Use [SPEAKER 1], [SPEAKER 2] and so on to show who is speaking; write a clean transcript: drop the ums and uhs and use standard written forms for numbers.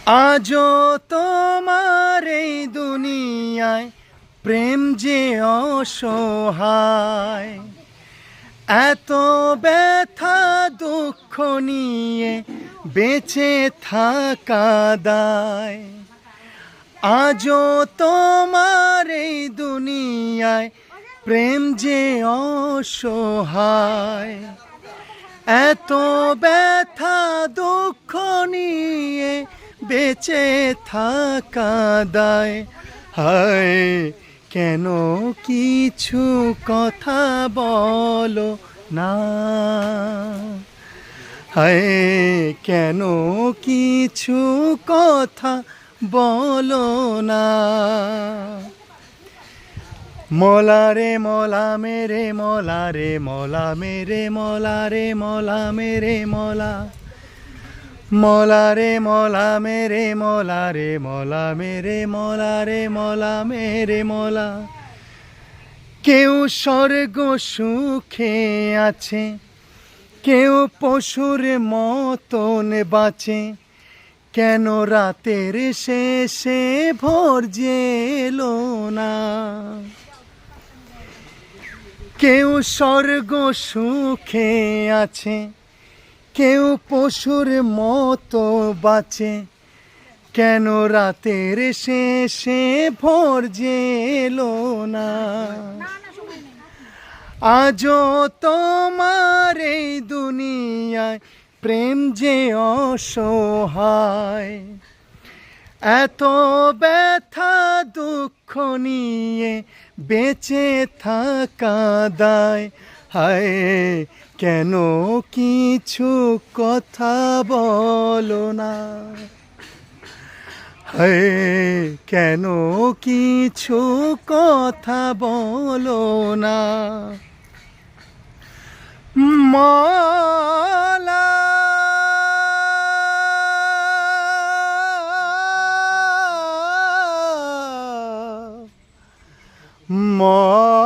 [SPEAKER 1] আজও তোমার এই দুনিয়ায় প্রেম যে অসহায়, এত ব্যথা দুঃখ নিয়ে বেঁচে থাকা দায়। আজও তোমার এই দুনিয়ায় প্রেম যে অসহায়, এত ব্যথা দুঃখ নিয়ে বেঁচে থাকা দায়। হায় কেন কিছু কথা বলো না, হায় কেন কিছু কথা বলো না। মলা রে মলা মেরে মলা রে মলা মেরে মলা রে মলা মেরে মলা, মলা রে মলা মেরে মলা রে মলা মেরে মলা রে মলা মেরে মলা। কেউ স্বর্গ সুখে আছে, কেউ পশুর মতন বাঁচে, কেন রাতের শেষে ভোর যে এলো না। কেউ স্বর্গ সুখে আছে, কেউ পশুর মতো বাঁচে, কেন রাতের শেষে ভোর যে এলো না। আজও তোমার এই দুনিয়ায় প্রেম যে অসহায়, এত ব্যথা দুঃখ নিয়ে বেঁচে থাকা দায়। হায় কেন কিছু কথা বলো না, হায় কেন কিছু কথা বলো না। মলা মলা